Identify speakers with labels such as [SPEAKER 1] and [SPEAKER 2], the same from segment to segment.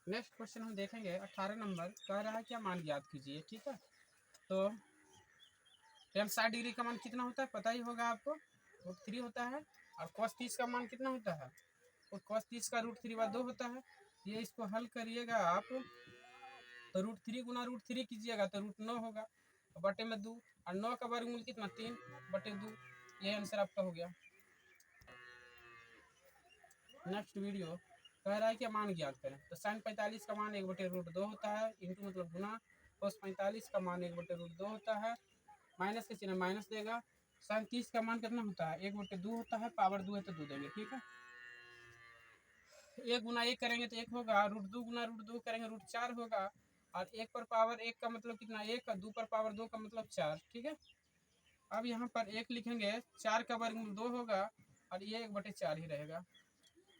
[SPEAKER 1] Next question हम देखेंगे 18 number, कह रहा है क्या मान ज्ञात कीजिए। ठीक है, तो टेन 60 डिग्री का मान कितना होता है पता ही होगा आपको, √3 होता है। और cos 30 का मान कितना होता है, तो cos 30 का √3/2 होता है। ये इसको हल करिएगा आप, तो √3 गुना √3 कीजिएगा तो √9 होगा, बटे में 2, और 9 का वर्गमूल कितना 3/2। ये आंसर आपका हो गया। नेक्स्ट वीडियो कह रहा है कि मान ज्ञात करें, तो sin 45 का मान 1/√2 होता है, इंटू मतलब गुना cos 45 का मान 1/√2 होता है, माइनस के चिन्ह माइनस देगा। sin 30 का मान कितना होता है 1/2 होता है, पावर 2 है तो 2 देंगे। ठीक है, 1 गुना 1 करेंगे तो 1 होगा, √2 गुना √2 करेंगे √4 होगा, और 1 पर पावर 1 का मतलब कितना 1, 2 पर पावर 2 का मतलब 4। ठीक है, अब यहाँ पर 1 लिखेंगे, 4 का वर्गमूल 2 होगा, और ये 1/4 ही रहेगा।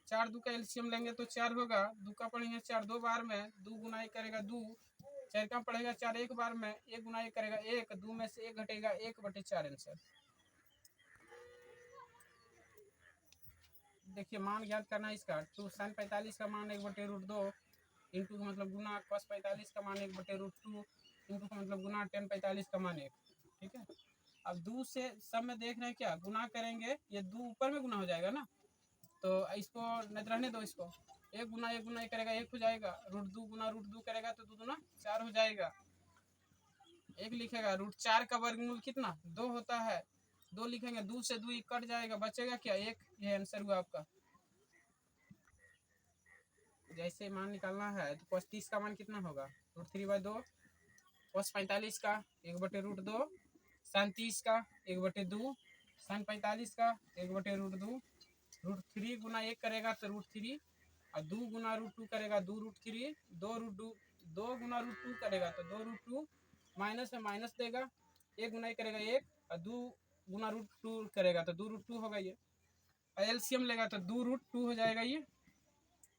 [SPEAKER 1] 4 2 का एलसीएम लेंगे तो 4 होगा, 2 का पढ़ेंगे 4 2 बार में, 2 गुना 1 करेगा 2, 4 का पढ़ेगा 4 1 बार में, 1 गुना 1 करेगा 1, 2 में से 1 घटेगा 1/4 आंसर। देखिए मान ज्ञात करना है इसका, तो sin 45 का मान 1/√2 इंटू का मतलब गुना cos 45 का मान 1/√2 इंटू का मतलब गुना tan 45 का मान 1। ठीक है, अब 2 से सब में देख रहे हैं क्या गुना करेंगे, ये 2 ऊपर में गुना हो जाएगा ना, तो इसको नहीं रहने दो, इसको 1 गुना 1 गुना 1 करेगा 1 हो जाएगा, √2 गुना √2 करेगा तो 2 दूना 4 हो जाएगा। 1 लिखेगा, √4 का वर्गमूल कितना 2 होता है, 2 लिखेंगे, 2 से 2 कट जाएगा, बचेगा क्या 1। ये आंसर हुआ आपका। जैसे मान निकालना है तो cos 30 का मान कितना होगा √3/2, cos 45 का 1/√2, sin 30 का 1/2, sin 45 का 1/√2, √3 गुना 1 करेगा तो √3, और 2 गुना √2 करेगा 2√3, 2 गुना √2 करेगा तो 2√2, माइनस में माइनस देगा, 1 गुना 1 करेगा 1, और 2 गुना √2 करेगा तो 2√2 होगा ये, और एलसीएम लेगा तो 2√2 हो जाएगा ये,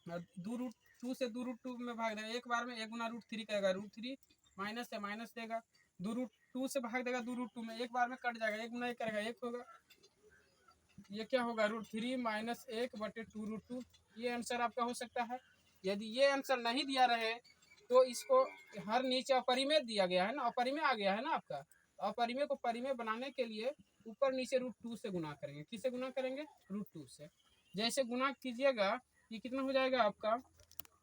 [SPEAKER 1] और 2√2 से 2√2 में भाग देगा एक बार में, 1 गुना √3 करेगा √3, माइनस से माइनस देगा, 2√2 से भाग देगा 2√2 में, एक बार में कट जाएगा, 1 गुना 1 करेगा 1 होगा, ये क्या होगा √3 माइनस 1/2√2। ये आंसर आपका हो सकता है। यदि ये आंसर नहीं दिया रहे तो इसको हर नीचे अपरिमेय दिया गया है ना, अपरिमेय आ गया है ना आपका, अपरिमेय को परिमेय बनाने के लिए ऊपर नीचे √2 से गुना करेंगे। किससे गुना करेंगे √2 से। जैसे गुना कीजिएगा ये कितना हो जाएगा आपका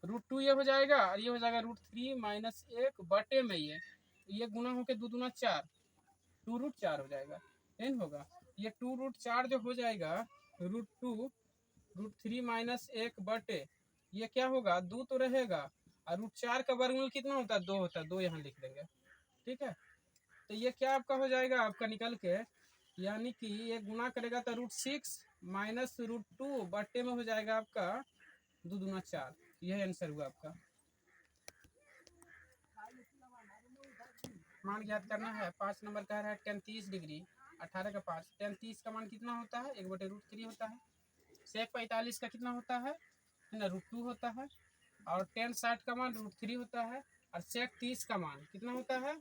[SPEAKER 1] √2 ये हो जाएगा, और ये हो जाएगा √3 माइनस 1 बटे में ये गुना होकर 2 दूना 4, 2√4 हो जाएगा, एन होगा। ये 2√4 जो हो जाएगा √2 √3 माइनस 1 बटे, ये क्या होगा 2 तो रहेगा, और √4 का वर्गमूल कितना होता है 2 होता है, 2 यहाँ लिख देंगे। ठीक है, तो ये क्या आपका हो जाएगा आपका निकल के, यानी कि ये गुना करेगा तो √6 माइनस √2 बटे में हो जाएगा आपका 2 दूना 4। यह आंसर हुआ आपका। मान ज्ञात करना है 5 नंबर कह रहा है tan 30 डिग्री, 18 का 5, tan 30 का मान कितना होता है 1/√3 होता है, sec 45 का कितना होता है ना √2 होता है, और tan 60 का मान √3 होता है, और sec 30 का मान कितना होता है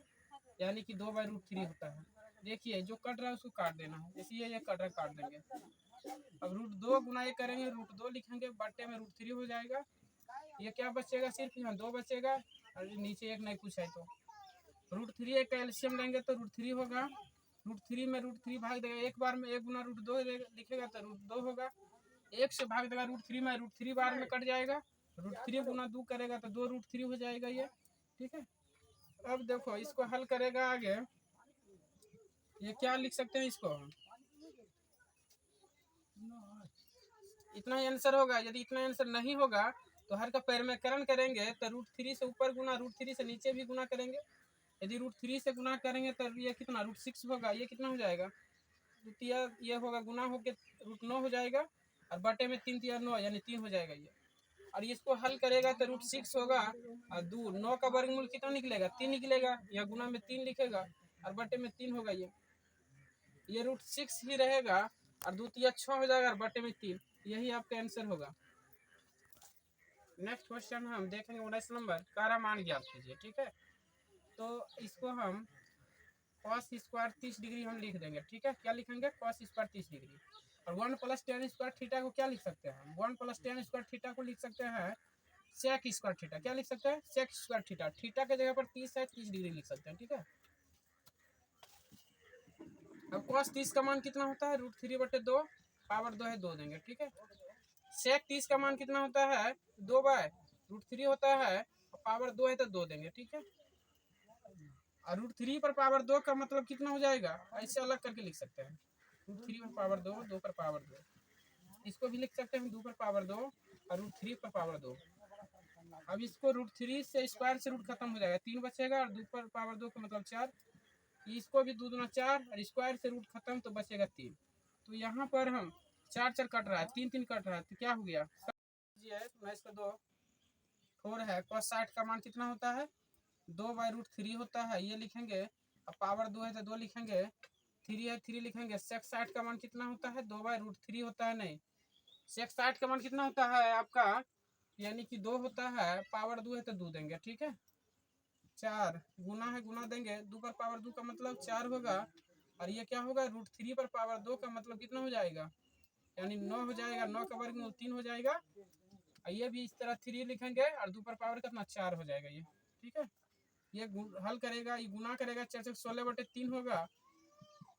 [SPEAKER 1] यानी कि 2/√3 होता है। देखिए जो कट रहा है उसको काट देना है, इसलिए ये कट रहा है काट देंगे। अब √2 गुना ये करेंगे, √2 लिखेंगे, बटे में √3 हो जाएगा, ये क्या बचेगा सिर्फ यहाँ 2 बचेगा, और नीचे 1 नहीं कुछ है तो √3 का एलसीएम लेंगे तो √3 होगा, √3 में √3 भाग देगा एक बार में, 1 गुना √2 लिखेगा तो √2 होगा, 1 से भाग देगा √3 में, √3 बार में कट जाएगा, √3 गुना 2 करेगा तो 2√3 हो जाएगा ये। ठीक है, अब देखो इसको हल करेगा आगे, ये क्या लिख सकते हैं इसको, इतना ही आंसर होगा। यदि इतना आंसर नहीं होगा तो हर का परिमेयकरण करेंगे तो √3 से ऊपर गुना, √3 से नीचे भी गुना करेंगे। यदि √3 से गुना करेंगे तो ये कितना √6 होगा, ये कितना हो जाएगा द्वितीय, ये होगा गुना होके √9 हो जाएगा, और बटे में 3 3 9 यानी 3 हो जाएगा ये, और इसको हल करेगा तो √6 होगा, और 2 9 का वर्गमूल कितना निकलेगा 3 निकलेगा, या गुना में 3 लिखेगा और बटे में 3 होगा, ये √6 ही रहेगा, और द्वितीय 6 हो जाएगा और बटे में 3, यही आपका आंसर होगा। नेक्स्ट क्वेश्चन हम देखेंगे 19 नंबर, कारा मान ज्ञात कीजिए। ठीक है, तो इसको हम cos स्क्वायर 30 डिग्री हम लिख देंगे। ठीक है, क्या लिखेंगे cos स्क्वायर 30 डिग्री, और 1 + tan स्क्वायर थीटा को क्या लिख सकते हैं, 1 + tan स्क्वायर थीटा को लिख सकते हैं सेक स्क्वायर थीटा, क्या लिख सकते हैं, सेक स्क्वायर थीटा। थीटा के जगह पर 30 है, 30 डिग्री लिख सकते हैं, ठीक है। अब cos 30 का मान कितना होता है, √3/2, पावर 2 है 2 देंगे, ठीक है। सेक 30 का मान कितना होता है, 2/√3 होता है, और पावर 2 है तो 2 देंगे, ठीक है। और √3 पर पावर 2 का मतलब कितना हो जाएगा, ऐसे अलग करके लिख सकते हैं, √3 पर पावर 2, 2 पर पावर 2, इसको भी लिख सकते हैं 2 पर पावर 2 और √3 पर पावर 2। अब इसको √3 से स्क्वायर से रूट खत्म हो जाएगा, 3 बचेगा, और 2 पर पावर 2 का मतलब 4, इसको भी 2 दूना 4, और स्क्वायर से रूट खत्म तो बचेगा 3। तो यहाँ पर हम 4 4 कट रहा है, 3 3 कट रहा है, तो क्या हो गया, मैं इसको 2 4 है। cos 60 का मान कितना होता है, 2/√3 होता है, ये लिखेंगे। अब पावर 2 है तो 2 लिखेंगे, 3 है 3 लिखेंगे। सेक 60 का मान कितना होता है, 2/√3 होता है, नहीं, सेक 60 का मान कितना होता है आपका, यानी कि 2 होता है, पावर 2 है तो 2 देंगे, ठीक है। 4 गुना है, गुना देंगे, 2 पर पावर 2 का मतलब 4 होगा, और ये क्या होगा, √3 पर पावर 2 का मतलब कितना हो जाएगा, यानी 9 हो जाएगा, 9 का वर्गमूल 3 हो जाएगा। ये भी इस तरह 3 लिखेंगे, और 2 पर पावर कितना 4 हो जाएगा ये, ठीक है। ये हल करेगा, ये गुना करेगा, 4 4 16/3 होगा,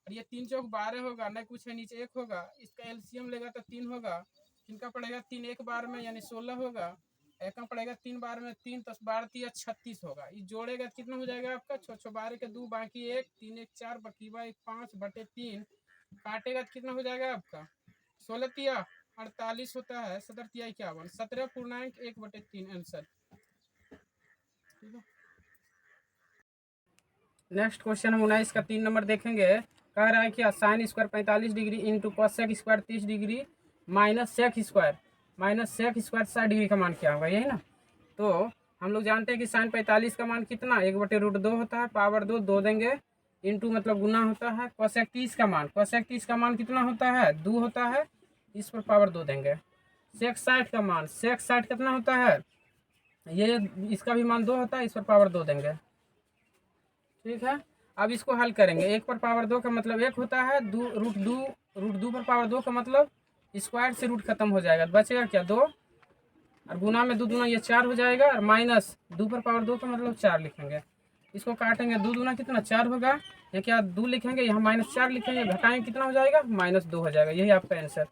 [SPEAKER 1] और ये 3 चौक 12 होगा, नहीं कुछ है नीचे 1 होगा, इसका एलसीएम लेगा तो 3 होगा, इनका पड़ेगा 3 एक बार में, यानी 16 होगा, एक का पड़ेगा 3 बार में, 3 10 12 3 36 होगा। ये जोड़ेगा कितना हो जाएगा आपका, 6 6 12 के 2 बाकी 1, 3 1 4 बकीबा 1 5/3, काटेगा तो कितना हो जाएगा आपका, 16 तिया 48 होता है, 17 तिया 51, 17.1/3 आंसर, ठीक है। नेक्स्ट क्वेश्चन हम 19 का 3 नंबर देखेंगे। कह रहा है कि sine square 45 degree into cosec square 30 degree minus sec square 60 degree का मान क्या होगा, यही ना। तो हम लोग जानते हैं कि साइन 45 का मान कितना, 1/√2 होता है, पावर 2 2 देंगे, इंटू मतलब गुना होता है। कॉसेक 30 का मान कितना होता है, 2 होता है, इस पर पावर 2 देंगे। सेक 60 का मान, सेक 60 कितना होता है, ये इसका भी मान 2 होता है, इस पर पावर 2 देंगे, ठीक है। अब इसको हल करेंगे, 1 पर पावर 2 का मतलब 1 होता है, √2 पर पावर 2 का मतलब स्क्वायर से रूट खत्म हो जाएगा, बचेगा क्या 2, और गुना में 2 दूना ये 4 हो जाएगा, और माइनस 2 पर पावर 2 का मतलब 4 लिखेंगे। इसको काटेंगे, 2 दूना कितना 4 होगा, या क्या 2 लिखेंगे, यहाँ -4 लिखेंगे, घटाएंगे कितना हो जाएगा, -2 हो जाएगा, यही आपका आंसर।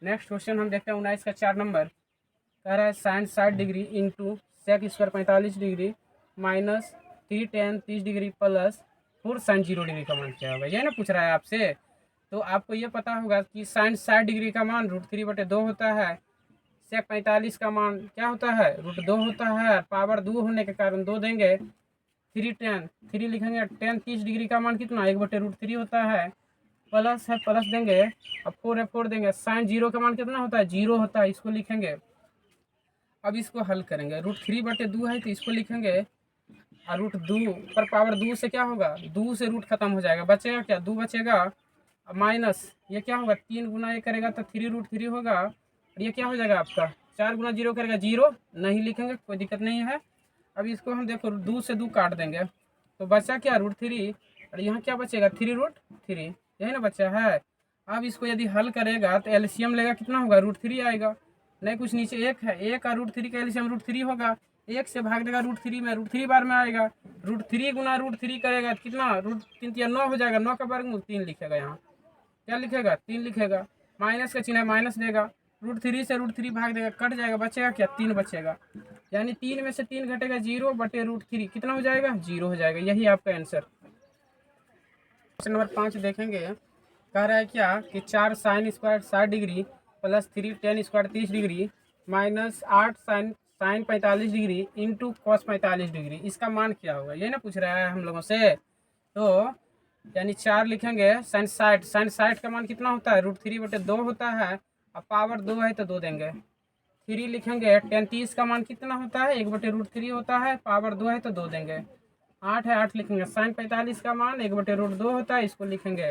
[SPEAKER 1] नेक्स्ट क्वेश्चन हम देखते हैं 19 का 4 नंबर। कह रहा है sine 60 degree into sec square 45 degree minus 3 tan 30 degree plus 4 sin 0 degree का मान क्या होगा, ये ना पूछ रहा है आपसे। तो आपको ये पता होगा कि साइन 60 डिग्री का मान √3/2 होता है, सेक 45 का मान क्या होता है, √2 होता है, पावर 2 होने के कारण 2 देंगे। 3 लिखेंगे, tan 30 डिग्री का मान कितना 1/√3 होता है, प्लस है प्लस देंगे, अब 4 है 4 देंगे। साइन 0 का मान कितना होता है, 0 होता है, इसको लिखेंगे। अब इसको हल करेंगे, √3/2 है तो इसको लिखेंगे, और √2 पर पावर 2 से क्या होगा, 2 से रूट खत्म हो जाएगा, बचेगा क्या 2 बचेगा, माइनस ये क्या होगा, 3 गुना ये करेगा तो 3√3 होगा, और ये क्या हो जाएगा आपका 4 गुना 0 करेगा 0, नहीं लिखेंगे कोई दिक्कत नहीं है। अब इसको हम देखो 2 से 2 काट देंगे, तो बचा क्या √3, और यहाँ क्या बचेगा 3√3, यही ना बचा है। अब इसको यदि हल करेगा तो एलसीएम लेगा, कितना होगा √3 आएगा, नहीं कुछ नीचे 1 है, 1 और √3 का एलसीएम √3 होगा, 1 से भाग देगा √3 में, √3 बार में आएगा, √3 गुना √3 करेगा कितना, √3 या 9 हो जाएगा, 9 का वर्गमूल 3 लिखेगा, यहाँ क्या लिखेगा 3 लिखेगा, माइनस का चिन्ह है माइनस देगा, √3 से √3 भाग देगा, कट जाएगा, बचेगा क्या 3 बचेगा, यानी 3 में से 3 घटेगा 0/√3 कितना हो जाएगा 0 हो जाएगा, यही आपका आंसर। क्वेश्चन नंबर 5 देखेंगे। कह रहा है क्या कि 4 sine square 60 degree plus 3 tan square 30 degree minus 8 sine 45 degree into cos 45 degree, इसका मान क्या होगा, ये ना पूछ रहा है हम लोगों से। तो यानी 4 लिखेंगे, साइन 60 का मान कितना होता है, √3/2 होता है, अब पावर 2 है तो 2 देंगे। 3 लिखेंगे, tan 30 का मान कितना होता है, 1/√3 होता है, पावर 2 है तो 2 देंगे। 8 है 8 लिखेंगे, साइन 45 का मान 1/√2 होता है, इसको लिखेंगे,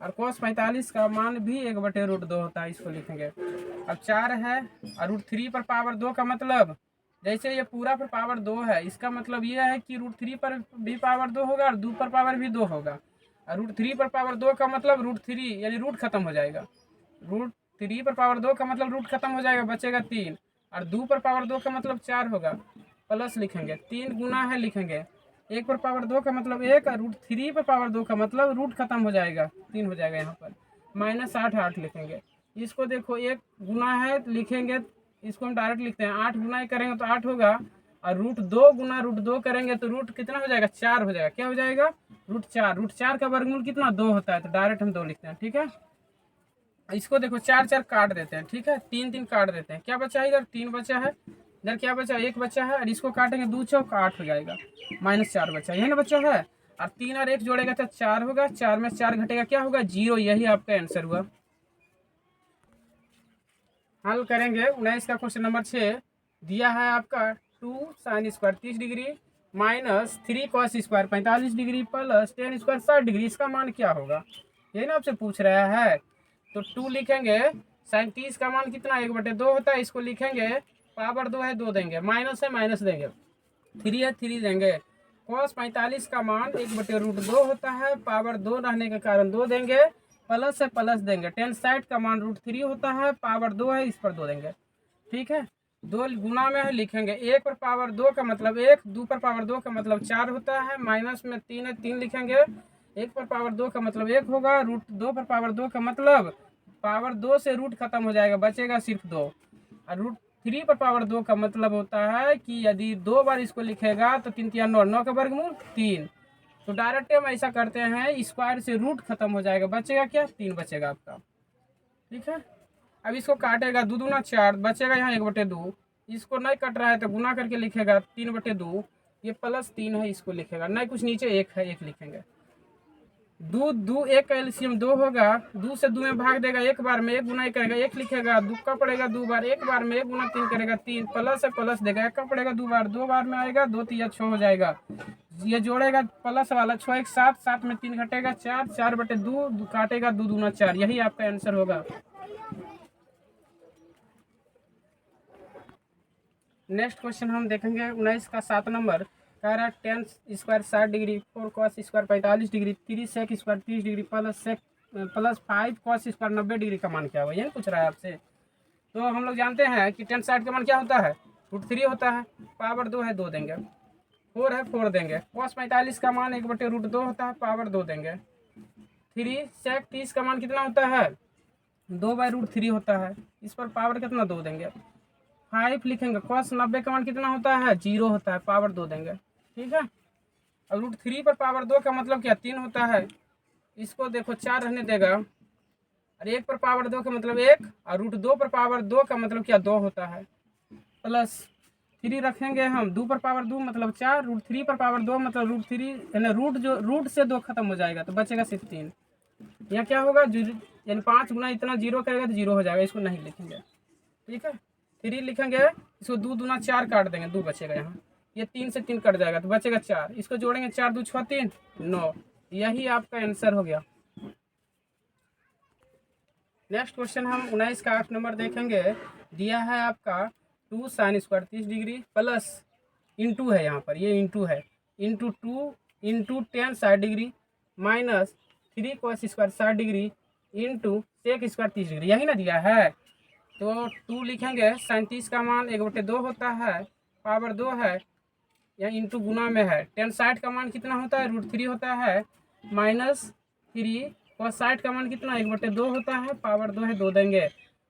[SPEAKER 1] और cos 45 का मान भी 1/√2 होता है, इसको लिखेंगे। अब 4 है, और √3 पर पावर 2 का मतलब, जैसे ये पूरा पर पावर 2 है, इसका मतलब ये है कि √3 पर भी पावर 2 होगा, और 2 पर पावर भी 2 होगा, और √3 पर पावर 2 का मतलब √3 यानी रूट खत्म हो जाएगा, √3 पर पावर 2 का मतलब रूट खत्म हो जाएगा, बचेगा 3, और 2 पर पावर 2 का मतलब 4 होगा, प्लस लिखेंगे, 3 गुना है लिखेंगे, 1 पर पावर 2 का मतलब 1 और √3 पर पावर 2 का मतलब रूट खत्म हो जाएगा, 3 हो जाएगा यहाँ पर, -8 लिखेंगे। इसको देखो 1 गुना है लिखेंगे, इसको हम डायरेक्ट लिखते हैं, 8 गुना करेंगे तो 8 होगा, और √2 गुना √2 करेंगे तो रूट कितना हो जाएगा, 4 हो जाएगा। क्या हो जाएगा, √4 का वर्गमूल कितना, 2 होता है, तो डायरेक्ट हम 2 लिखते हैं। ठीक है, इसको देखो 4 काट देते हैं। ठीक है, 3 काट देते हैं, क्या बचा है, इधर 3 बचा है, इधर क्या बचा, 1 बचा है, और इसको काटेंगे 2 चौक 8 हो जाएगा, -4 बचा, यही ना बचा है, और 3 और 1 जोड़ेगा तो 4 होगा, 4 में 4 घटेगा, क्या होगा, 0। यही आपका आंसर हुआ। हल करेंगे 19 का क्वेश्चन नंबर 6 दिया है आपका 2 sin square 30 degree -3 cos square 45 degree plus 10 square 60 degree, इसका मान क्या होगा, यही ना आपसे पूछ रहा है। तो 2 लिखेंगे, sin 30 का मान कितना, 1/2 होता है, इसको लिखेंगे, पावर 2 है 2 देंगे, माइनस है माइनस देंगे, 3 है 3 देंगे, cos 45 का मान 1/√2 होता है, पावर 2 रहने के कारण 2 देंगे, प्लस है प्लस देंगे, 10 60 का मान √3 होता है, पावर 2 है, इस पर 2 देंगे। ठीक है, 2 गुना में है लिखेंगे, 1 पर पावर 2 का मतलब 1, 2 पर पावर 2 का मतलब 4 होता है, माइनस में 3 है 3 लिखेंगे, 1 पर पावर 2 का मतलब 1 होगा, √2 पर पावर 2 का मतलब पावर 2 से रूट खत्म हो जाएगा, बचेगा सिर्फ 2, और √3 पर पावर 2 का मतलब होता है कि यदि 2 बार इसको लिखेगा तो 3 3 9, 9 का वर्गमूल 3, तो डायरेक्ट हम ऐसा करते हैं, स्क्वायर से रूट खत्म हो जाएगा, बचेगा क्या, 3 बचेगा आपका। ठीक है, अब इसको काटेगा, 2 दूना 4 बचेगा, यहाँ 1/2, इसको नहीं कट रहा है तो गुना करके लिखेगा 3/2, ये +3 है, इसको लिखेगा, नहीं कुछ नीचे 1 है, 1 लिखेंगे, 2 1 का एलसीएम 2 होगा, 2 से 2 में भाग देगा, एक बार में 1 गुना ही करेगा, 1 लिखेगा, 2 का पड़ेगा 2 बार, एक बार में 1 गुना 3 करेगा 3, प्लस है प्लस देगा, 1 का पड़ेगा 2 बार में आएगा, 2 3 6 हो जाएगा, ये जोड़ेगा प्लस वाला 6 1 7, 7 में 3 घटेगा 4, 4/2 काटेगा, 2 दूना 4, यही आपका आंसर होगा। नेक्स्ट क्वेश्चन हम देखेंगे 19 का 7 नंबर, कह रहा है 10 square 60 degree, 4 cos square 45 degree, 3 sec square 30 degree plus 5 cos square 90 degree का मान क्या हुआ, ये पूछ रहा है आपसे। तो हम लोग जानते हैं कि 10 60 का मान क्या होता है, √3 होता है, पावर 2 है 2 देंगे, 4 है 4 देंगे, cos 45 का मान 1/√2 होता है, पावर 2 देंगे, 3 sec 30 का मान कितना होता है, 2/√3 होता है, इस पर पावर कितना 2 देंगे, 5 लिखेंगे, cos 90 का मान कितना होता है, 0 होता है, पावर 2 देंगे। ठीक है, अब √3 पर पावर 2 का मतलब क्या, 3 होता है, इसको देखो 4 रहने देगा, और 1 पर पावर 2 का मतलब 1, और √2 पर पावर 2 का मतलब क्या 2 होता है, प्लस 3 रखेंगे हम, 2 पर पावर 2 मतलब 4, √3 पर पावर 2 मतलब √3 यानी रूट से 2 खत्म हो जाएगा, तो बचेगा सिर्फ 3। यहाँ क्या होगा, यानी 5 गुना इतना 0 करेगा तो 0 हो जाएगा, इसको नहीं लिखेंगे। ठीक है, 3 लिखेंगे, इसको 2 दूना 4 काट देंगे, 2 बचेगा यहाँ, ये 3 से 3 कट जाएगा तो बचेगा 4, इसको जोड़ेंगे 4 2 6 3 9, यही आपका आंसर हो गया। नेक्स्ट क्वेश्चन हम 19 का 8 नंबर देखेंगे, दिया है आपका 2 sin square 30 degree plus into है, यहाँ पर ये इंटू है, into 2 into 10 60 degree -3 cos square 60 degree into sec square 30 degree, यही ना दिया है। तो 2 लिखेंगे, 37 का मान 1/2 होता है, पावर 2 है, या इंटू गुना में है, 10 60 का मान कितना होता है, √3 होता है, -3 cos 60 का मान कितना 1/2 होता है, पावर 2 है 2 देंगे,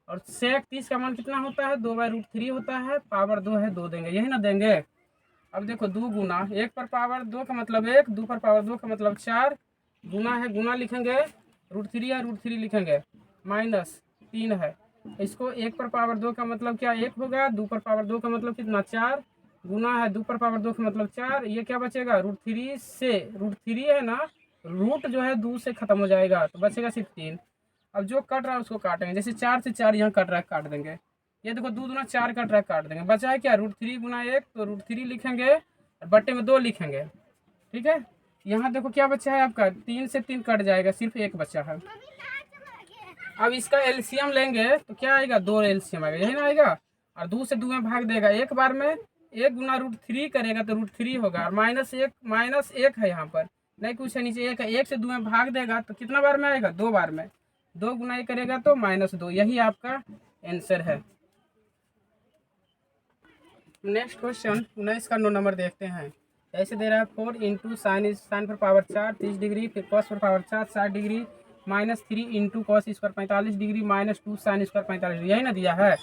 [SPEAKER 1] और sec 30 का मान कितना होता है, 2/√3 होता है, पावर 2 है 2 देंगे, यही ना देंगे। अब देखो 2 गुना, 1 पर पावर 2 का मतलब 1, 2 पर पावर 2 का मतलब 4, गुना है गुना लिखेंगे, √3 या √3 लिखेंगे, -3 है, इसको 1 पर पावर 2 का मतलब क्या 1 होगा, 2 पर पावर 2 का मतलब कितना 4, गुना है 2 पर पावर 2 का मतलब 4, ये क्या बचेगा, √3 से, √3 है ना, रूट जो है 2 से खत्म हो जाएगा, तो बचेगा सिर्फ 3। अब जो कट रहा है उसको काटेंगे, जैसे 4 से 4 यहाँ कट रहा है, काट देंगे, ये देखो 2 दूना 4 कट रहा है, काट देंगे, बचा है क्या, √3 गुना 1, तो √3 लिखेंगे और बट्टे में 2 लिखेंगे। ठीक है, यहाँ देखो क्या बचा है आपका, 3 से 3 कट जाएगा, सिर्फ 1 बचा है। अब इसका एलसीएम लेंगे तो क्या आएगा, 2 एलसीएम आएगा, यही ना आएगा, और 2 से 2 में भाग देगा, एक बार में 1 गुना √3 करेगा तो √3 होगा, और -1 है यहाँ पर, नहीं कुछ है, नीचे 1 है, 1 से 2 में भाग देगा तो कितना बार में आएगा, 2 बार में, 2 गुना ही करेगा तो -2, यही आपका आंसर है। नेक्स्ट क्वेश्चन 19 का 9 नंबर देखते हैं। ऐसे दे रहा है 4 इंटू साइन पर पावर 4 30 डिग्री, फिर कॉस पर power 4 60 degree, -3 into cos square 45 degree, -2 sign square 45 degree, यही ना दिया है।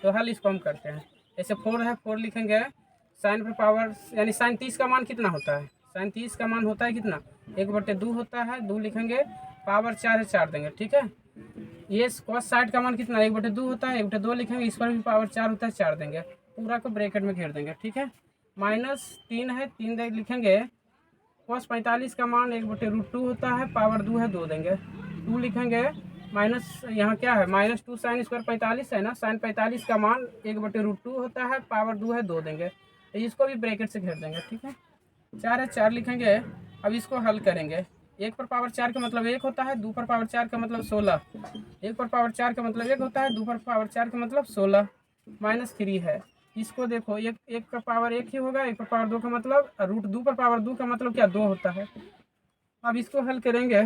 [SPEAKER 1] तो हल इसको हम करते हैं। ऐसे 4 है, 4 लिखेंगे। साइन पर पावर यानी साइन 30 का मान कितना होता है? साइन 30 का मान होता है कितना? 1/2 होता है, 2 लिखेंगे। पावर 4 है, 4 देंगे, ठीक है। ये कॉस 60 का मान कितना? 1/2 होता है, 1/2 लिखेंगे। इस पर भी पावर 4 होता है, 4 देंगे। पूरा को ब्रैकेट में घेर देंगे, ठीक है। -3 है, 3 लिखेंगे। कॉस 45 का मान 1/√2 होता है, पावर 2 है, 2 देंगे। 2 लिखेंगे। माइनस यहाँ क्या है? -2 साइन स्क्वायर 45 है ना। साइन 45 का मान 1/√2 होता है, पावर 2 है, 2 देंगे। तो इसको भी ब्रैकेट से घेर देंगे, ठीक है। 4 है, 4 लिखेंगे। अब इसको हल करेंगे। 1 पर पावर 4 का मतलब 1 होता है, 2 पर पावर 4 का मतलब 16। 1 पर पावर 4 का मतलब 1 होता है, 2 पर पावर 4 का मतलब 16। -3 है। इसको देखो, एक का पावर 1 ही होगा, 1 पर पावर 2 का मतलब √2 पर पावर 2 का मतलब क्या? 2 होता है। अब इसको हल करेंगे।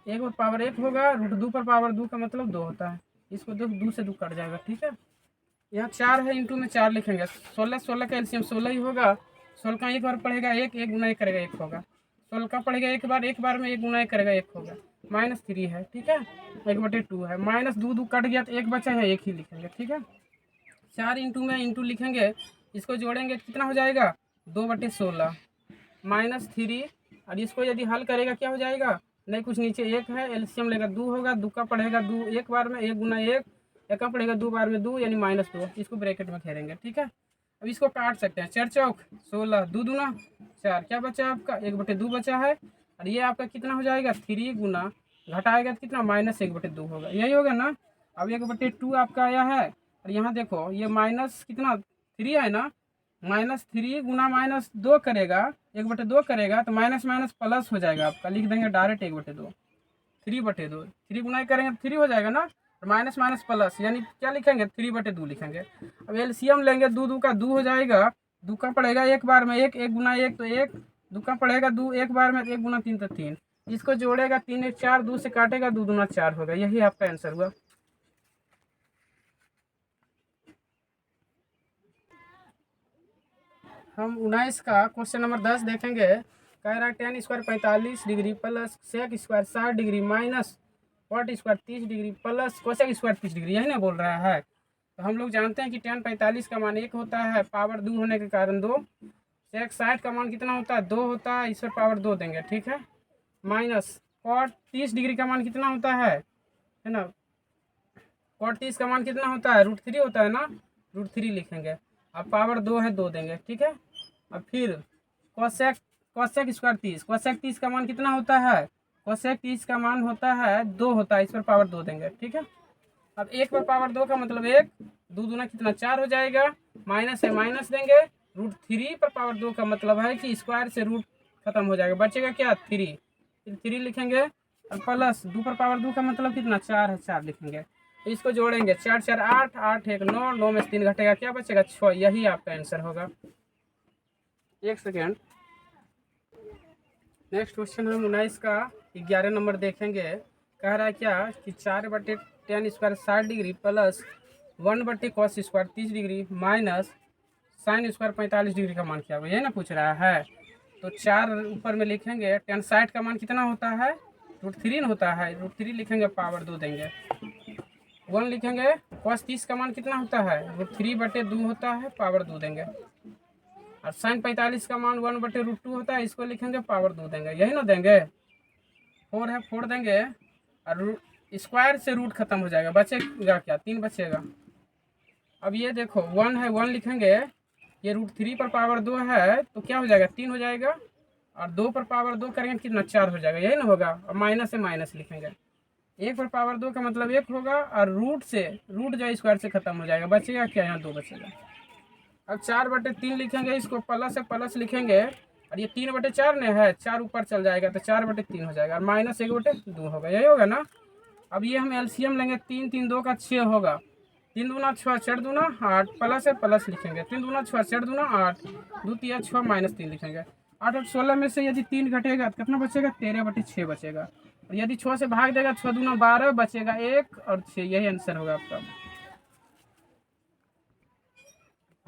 [SPEAKER 1] 1 पर पावर 1 होगा, √2 पर पावर 2 का मतलब 2 होता है। इसको 2 से 2 कट जाएगा, ठीक है। यहाँ 4 है, इंटू में 4 लिखेंगे। 16 का एलसीएम 16 ही होगा। 16 का एक बार पढ़ेगा 1, 1 गुना 1 करेगा 1 होगा। 16 का पढ़ेगा एक बार में 1 गुना 1 करेगा 1 होगा। -3 है, ठीक है। 1/2 है। -2 कट गया तो 1 बचा है, 1 ही लिखेंगे, ठीक है। 4 इंटू में इंटू लिखेंगे। इसको जोड़ेंगे कितना हो जाएगा? 2/16 -3। और इसको यदि हल करेगा क्या हो जाएगा? नहीं, कुछ नीचे 1 है, एलसीएम लेगा 2 होगा। 2 का पढ़ेगा 2 एक बार में, 1 गुना 1। एक का पड़ेगा 2 बार में 2 यानी -2। इसको ब्रैकेट में घेरेंगे, ठीक है। अब इसको काट सकते हैं। 4 चौक 16, 2 दूना 4, क्या बचा आपका? 1/2 बचा है। और ये आपका कितना हो जाएगा? 3 गुना घटाएगा तो कितना? -1/2 होगा, यही होगा ना। अब 1/2 आपका आया है। और यहाँ देखो, ये माइनस कितना? 3 है ना। -3 गुना -2 करेगा, 1/2 करेगा तो माइनस माइनस प्लस हो जाएगा आपका। लिख देंगे डायरेक्ट 1/2। 3/2, 3 गुना करेंगे तो 3 हो जाएगा ना। माइनस माइनस प्लस यानी क्या लिखेंगे? 3/2 लिखेंगे। अब एलसीएम लेंगे, 2 2 का 2 हो जाएगा। 2 का पड़ेगा एक बार में 1, 1 गुना 1 तो 1। 2 का पड़ेगा 2 एक बार में, 1 गुना 3 तो 3। इसको जोड़ेगा 3 1 4, 2 से काटेगा, 2 दूना 4 होगा। यही आपका आंसर हुआ। हम 19 का क्वेश्चन नंबर 10 देखेंगे। कह रहा है tan square 45 degree plus sec square 60 degree minus cot square 30 degree plus cosec square 30 degree, यही ना बोल रहा है। तो हम लोग जानते हैं कि tan 45 का मान 1 होता है, पावर 2 होने के कारण 2। सेक 60 का मान कितना होता है? 2 होता है, इस पर पावर 2 देंगे, ठीक है। माइनस कॉट 30 डिग्री का मान कितना होता है ना। कॉट 30 का मान कितना होता है? √3 होता है ना। √3 लिखेंगे। अब पावर 2 है, 2 देंगे, ठीक है। अब फिर कोसेक कोसेक स्क्वायर 30, कोसेक 30 का मान कितना होता है? कोसेक 30 का मान होता है 2 होता है, इस पर पावर 2 देंगे, ठीक है। अब 1 पर पावर 2 का मतलब 1, 2 दूना कितना 4 हो जाएगा। माइनस है, माइनस देंगे। √3 पर पावर 2 का मतलब है कि स्क्वायर से रूट खत्म हो जाएगा, बचेगा क्या? 3। फिर 3 लिखेंगे। और प्लस 2 पर पावर 2 का मतलब कितना? 4 है, 4 लिखेंगे। तो इसको जोड़ेंगे, 4 4 8, 8 1 9, 9 में से 3 घटेगा, क्या बचेगा? 6। यही आपका आंसर होगा। एक सेकेंड। नेक्स्ट क्वेश्चन हम 19 का 11 नंबर देखेंगे। कह रहा है क्या कि 4/tan square 60 degree plus 1/cos square 30 degree minus sign square 45 degree का मान क्या होगा, यही ना पूछ रहा है। तो 4 ऊपर में लिखेंगे। tan 60 का मान कितना होता है? √3 होता है, √3 लिखेंगे, पावर 2 देंगे। 1 लिखेंगे। cos 30 का मान कितना होता है? √3/2 होता है, पावर 2 देंगे। और साइन 45 का मान 1/√2 होता है, इसको लिखेंगे, पावर 2 देंगे, यही ना देंगे। 4 है, 4 देंगे। और स्क्वायर से रूट खत्म हो जाएगा, बचेगा क्या? 3 बचेगा। अब ये देखो 1 है, 1 लिखेंगे। ये √3 पर पावर 2 है तो क्या हो जाएगा? 3 हो जाएगा। और 2 पर पावर 2 करेंगे कितना? 4 हो जाएगा, यही ना होगा। और माइनस से माइनस लिखेंगे। 1 पर पावर 2 का मतलब 1 होगा। और रूट जो स्क्वायर से खत्म हो जाएगा, बचेगा क्या? यहाँ 2 बचेगा। अब 4/3 लिखेंगे, इसको प्लस से प्लस लिखेंगे। और ये 3/4 ने है, 4 ऊपर चल जाएगा तो 4/3 हो जाएगा। और -1/2 होगा, यही होगा ना। अब ये हम एलसीएम लेंगे, 3 3 2 का 6 होगा। 3 दूना 6, 4 दूना 8, प्लस है प्लस लिखेंगे। 3 दूना 6, 4 दूना 8, 2 3 6 -3 लिखेंगे। 8 और 16 में से यदि 3 घटेगा तो कितना बचेगा? 13/6 बचेगा। और यदि 6 से भाग देगा, 6 दूना 12 बचेगा 1 और 6, यही आंसर होगा आपका।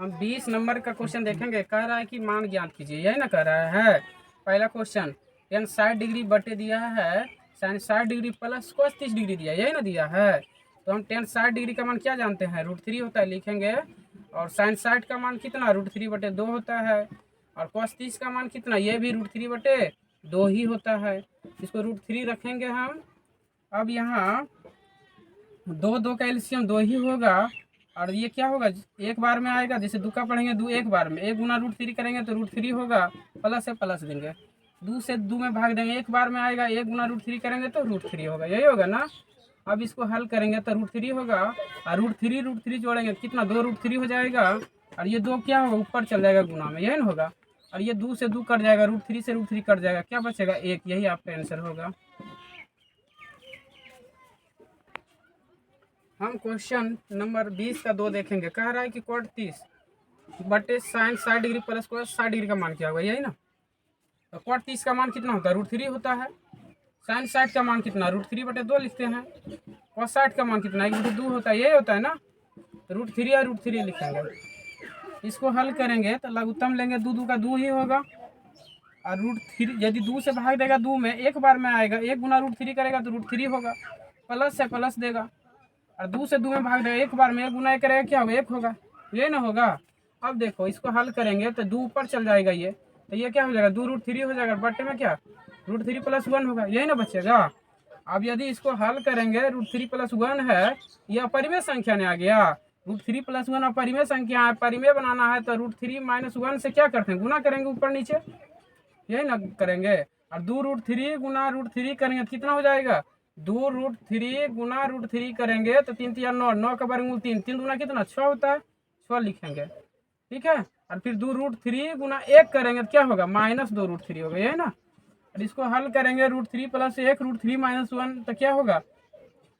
[SPEAKER 1] हम 20 नंबर का क्वेश्चन देखेंगे। कह रहा है कि मान ज्ञात कीजिए, यही ना कह रहा है। पहला क्वेश्चन, tan 60 डिग्री बटे दिया है sin 60 degree plus cos 30 degree दिया, यही ना दिया है। तो हम tan 60 डिग्री का मान क्या जानते हैं, √3 होता है, लिखेंगे। और sin 60 का मान कितना, √3 बटे 2 होता है। और cos 30 का मान कितना, ये भी √3 बटे 2 ही होता है। इसको √3 रखेंगे हम। अब यहाँ दो का एलसीएम 2 ही होगा। और ये क्या होगा, एक बार में आएगा, जैसे 2 का पढ़ेंगे 2 एक बार में, 1 गुना √3 करेंगे तो √3 होगा, प्लस से प्लस देंगे, 2 से 2 में भाग देंगे, एक बार में आएगा, 1 गुना √3 करेंगे तो √3 होगा, यही होगा ना। अब इसको हल करेंगे तो √3 होगा, और √3 जोड़ेंगे कितना, 2 √3 हो जाएगा। और ये 2 क्या होगा, ऊपर चल जाएगा गुना में, यही ना होगा। और ये 2 से 2 कट जाएगा, √3 से √3 कट जाएगा, क्या बचेगा 1, यही आपका आंसर होगा। हम क्वेश्चन नंबर 20 का 2 देखेंगे। कह रहा है कि cot 30 बटे sin 60 degree plus cos 60 degree का मान क्या होगा, यही ना। तो cot 30 का मान कितना होता है, √3 होता है। sin 60 का मान कितना, √3 बटे 2 लिखते हैं। cos 60 का मान कितना, 1 बटे 2 होता है, यही होता है ना। तो √3 और √3 लिखेंगे। इसको हल करेंगे तो लघुत्तम लेंगे, 2 2 का 2 ही होगा। और √3 यदि 2 से भाग देगा 2 में, एक बार में आएगा, 1 गुना √3 करेगा तो √3 होगा, प्लस से प्लस देगा। और 2 से 2 में भाग देगा, एक बार में 1 गुना करेगा, क्या होगा 1 होगा, ये ना होगा। अब देखो इसको हल करेंगे तो 2 ऊपर चल जाएगा, ये तो ये क्या हो जाएगा, 2 √3 हो जाएगा, बटे में क्या √3 + 1 होगा, यही ना बचेगा। अब यदि इसको हल करेंगे, √3 + 1 है, यह अपरिमेय संख्या ने आ गया। √3 + 1 अपरिमेय संख्या है, परिमेय बनाना है तो √3 - 1 से क्या करते हैं, गुना करेंगे ऊपर नीचे, यही ना करेंगे। और 2 √3 गुना √3 करेंगे तो कितना हो जाएगा, 2 √3 गुना √3 करेंगे तो 3 3 9, 9 का वर्गमूल 3, 3 गुना कितना 6 होता है, 6 लिखेंगे, ठीक है। और फिर 2 √3 गुना 1 करेंगे तो क्या होगा, -2 √3 होगा, यही ना। और इसको हल करेंगे, √3 + 1 √3 - 1 तो क्या होगा,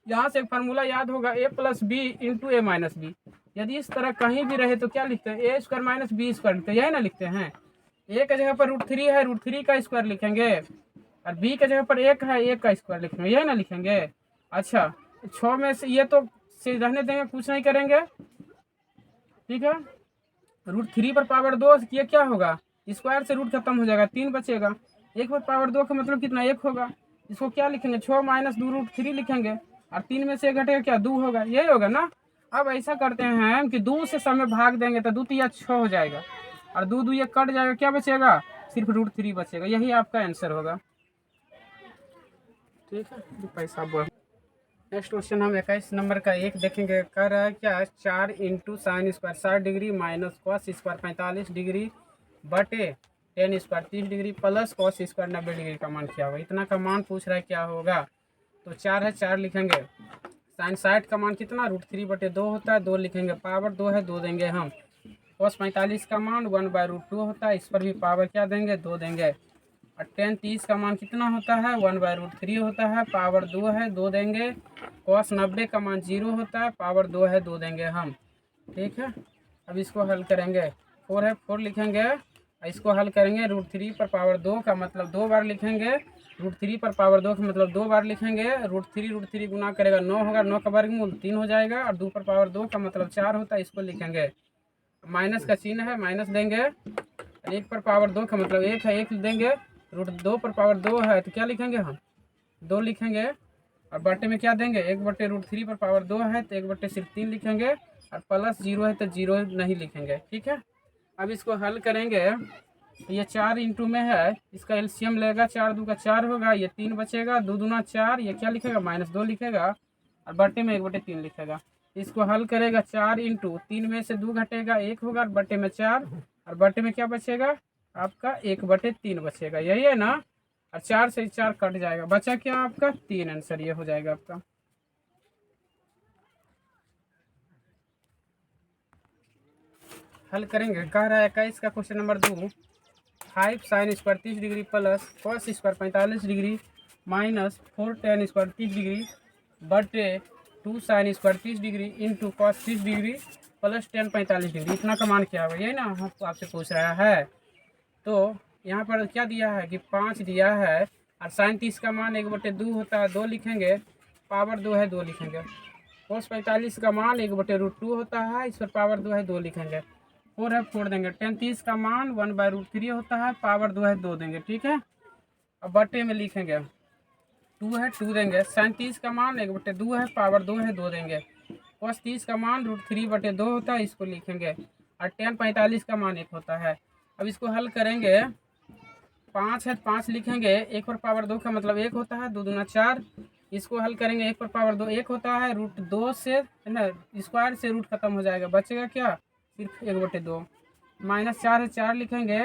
[SPEAKER 1] यहाँ से एक फार्मूला याद होगा, a + b × a - b। यदि इस तरह कहीं भी रहे तो क्या लिखते हैं, a² - b² लिखते हैं, यही ना लिखते हैं। a की जगह पर √3 है, √3 का स्क्वायर लिखेंगे। और b की जगह पर 1 है, 1 का स्क्वायर लिखेंगे, यही ना लिखेंगे। अच्छा 6 में से ये तो से रहने देंगे, कुछ नहीं करेंगे, ठीक है। √3 पर पावर 2 ये क्या होगा, स्क्वायर से रूट खत्म हो जाएगा, 3 बचेगा। 1 पर पावर 2 का मतलब कितना, 1 होगा। इसको क्या लिखेंगे, 6 - 2 √3 लिखेंगे। और 3 में से 1 घटेगा, क्या 2 होगा, यही होगा ना। अब ऐसा करते हैं कि 2 से समय भाग देंगे तो 2 3 6 हो जाएगा, और 2 2 ये कट जाएगा, क्या बचेगा, सिर्फ √3 बचेगा, यही आपका आंसर होगा, ठीक है। पैसा बोल। नेक्स्ट क्वेश्चन हम 21 नंबर का 1 देखेंगे। कह रहा है क्या, 4 × sin² 60 degree minus cos² 45 degree बटे tan² 30 degree plus cos² 90 degree का मान क्या होगा। इतना का मान पूछ रहा है क्या होगा। तो 4 है, 4 लिखेंगे। sin 60 का मान कितना, √3 बटे 2 होता है, 2 लिखेंगे, पावर 2 है, 2 देंगे हम। cos 45 का मान 1/√2 होता है, इस पर भी पावर क्या देंगे, 2 देंगे। और tan 30 का मान कितना होता है, 1/√3 होता है, पावर 2 है, 2 देंगे। cos 90 का मान 0 होता है, पावर 2 है, 2 देंगे हम, ठीक है। अब इसको हल करेंगे, 4 है, 4 लिखेंगे। इसको हल करेंगे, √3 पर पावर 2 का मतलब 2 बार लिखेंगे, √3 पर पावर 2 का मतलब 2 बार लिखेंगे। √3 गुना करेगा 9 होगा, 9 का वर्गमूल 3 हो जाएगा। और 2 पर पावर 2 का मतलब 4 होता है, इसको लिखेंगे। माइनस का चिन्ह है, माइनस देंगे। 1 पर पावर 2 का मतलब 1 है, 1 देंगे। √2 पर पावर 2 है तो क्या लिखेंगे हम, 2 लिखेंगे। और बटे में क्या देंगे, 1 बटे √3 पर पावर 2 है तो 1 बटे सिर्फ 3 लिखेंगे। और प्लस 0 है तो 0 नहीं लिखेंगे, ठीक है। अब इसको हल करेंगे तो ये 4 इंटू में है, इसका एलसीएम लेगा, 4 2 का 4 होगा, ये 3 बचेगा, 2 दूना 4, ये क्या लिखेगा, -2 लिखेगा। और बटे में 1 बटे 3 लिखेगा। इसको हल करेगा, 4 इंटू 3 में से 2 घटेगा, 1 होगा, और बटे में 4, और बटे में क्या बचेगा आपका, 1 बटे 3 बचेगा, यही है ना। और 4 से 4 कट जाएगा, बचा क्या आपका 3, आंसर ये हो जाएगा आपका। हल करेंगे। कह रहा है 21 का question number 2, 5 sin² 30 degree plus cos² 45 degree minus 4 tan² 30 degree बटे 2 sin² 30 degree into cos 30 degree plus tan 45 degree, इतना का मान क्या होगा, यही ना हमको आपसे पूछ रहा है। तो यहाँ पर क्या दिया है कि 5 दिया है, और sin 30 का मान 1 बटे 2 होता है, 2 लिखेंगे, पावर 2 है, 2 लिखेंगे। cos 45 का मान 1 बटे √2 होता है, इस पर पावर 2 है, 2 लिखेंगे। 4 है 4 देंगे। 10 का मान 1/√3 होता है, पावर 2 है 2 देंगे। ठीक है, अब बटे में लिखेंगे 2 है 2 देंगे। 37 का मान 1/2 है, पावर 2 है 2 देंगे। cos 30 का मान √3/2 होता है, इसको लिखेंगे। और tan 45 का मान 1 होता है। अब इसको हल करेंगे, 5 है 5 लिखेंगे, 1 पर पावर 2 का मतलब 1 होता है, 2 दूना 4। इसको हल करेंगे, 1 पर पावर 2 1 होता है, √2 से है ना, स्क्वायर से रूट खत्म हो जाएगा, बचेगा क्या सिर्फ 1/2। -4 है 4 लिखेंगे,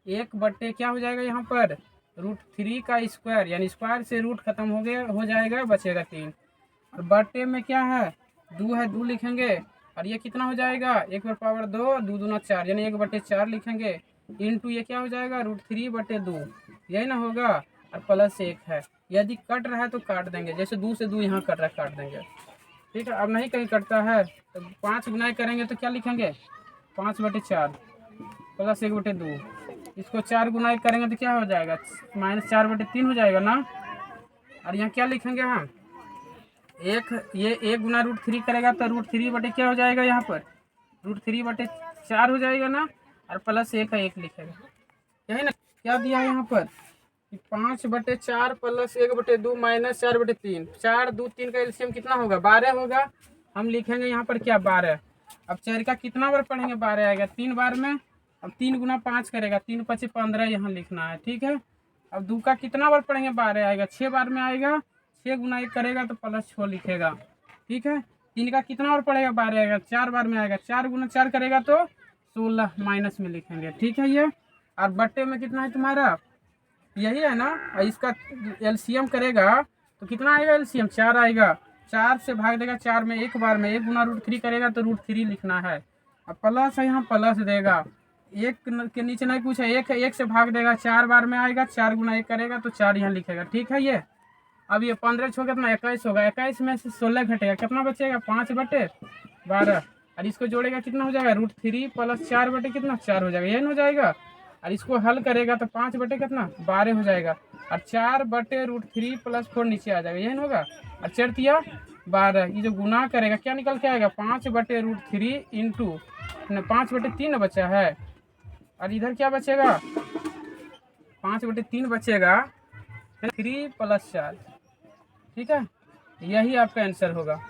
[SPEAKER 1] 1 क्या हो जाएगा यहाँ पर √3 का स्क्वायर, यानी स्क्वायर से रूट खत्म हो जाएगा, बचेगा 3। और बटे में क्या है 2 है 2 लिखेंगे, और ये कितना हो जाएगा 1 पर पावर 2 2 दूना 4, यानी 1/4 लिखेंगे। इंटू ये क्या हो जाएगा √3/2, यही ना होगा। और प्लस 1 है, यदि कट रहा है तो काट देंगे, जैसे 2 से 2 यहाँ कट रहा है, काट देंगे। ठीक है, अब नहीं कहीं कटता है तो 5 गुनाई करेंगे तो क्या लिखेंगे 5/4 प्लस 1/2। इसको 4 गुनाई करेंगे तो क्या हो जाएगा -4/3 हो जाएगा ना। और यहाँ क्या लिखेंगे हम, ये 1 गुना √3 करेगा तो √3 क्या हो जाएगा, यहाँ पर √3/4 हो जाएगा ना। और प्लस 1 का 1 लिखेगा, यही ना। क्या दिया है यहाँ पर 5/4 प्लस 1/2 -4/3, 4 2 3 का एलसीएम कितना होगा 12 होगा। हम लिखेंगे यहाँ पर क्या 12। अब 4 का कितना बार पढ़ेंगे 12 आएगा 3 बार में। अब 3 गुना 5 करेगा, 3 × 5 = 15 यहाँ लिखना है। ठीक है, अब 2 का कितना बार पढ़ेंगे 12 आएगा, 6 बार में आएगा, 6 गुना 1 करेगा तो +6 लिखेगा। ठीक है, 3 का कितना बार पढ़ेगा 12 आएगा, 4 बार में आएगा, 4 गुना 4 करेगा तो 16 माइनस में लिखेंगे। ठीक है ये, और बट्टे में कितना है तुम्हारा यही है ना। इसका एलसीएम करेगा तो कितना आएगा एलसीएम 4 आएगा, 4 से भाग देगा 4 में, 1 बार में 1 गुना √3 करेगा तो √3 लिखना है। अब प्लस है यहाँ प्लस देगा, 1 के नीचे नहीं पूछा, 1 से भाग देगा 4 बार में आएगा, 4 गुना 1 करेगा तो 4 यहाँ लिखेगा। ठीक है ये, अब ये 15 छोड़ कितना 21 होगा, 21 में से 16 घटेगा, कितना बचेगा 5/12। और इसको जोड़ेगा कितना हो जाएगा √3 + 4 कितना 4 हो जाएगा, यही हो जाएगा। और इसको हल करेगा तो 5 कितना 12 हो जाएगा, और 4/√3 + 4 नीचे आ जाएगा, यही होगा। और 4 × 12, ये जो गुना करेगा क्या निकल के आएगा 5/√3 इंटू 5/3 बचा है, और इधर क्या बचेगा 5/3 बचेगा, 3 + 4। ठीक है, यही आपका आंसर होगा।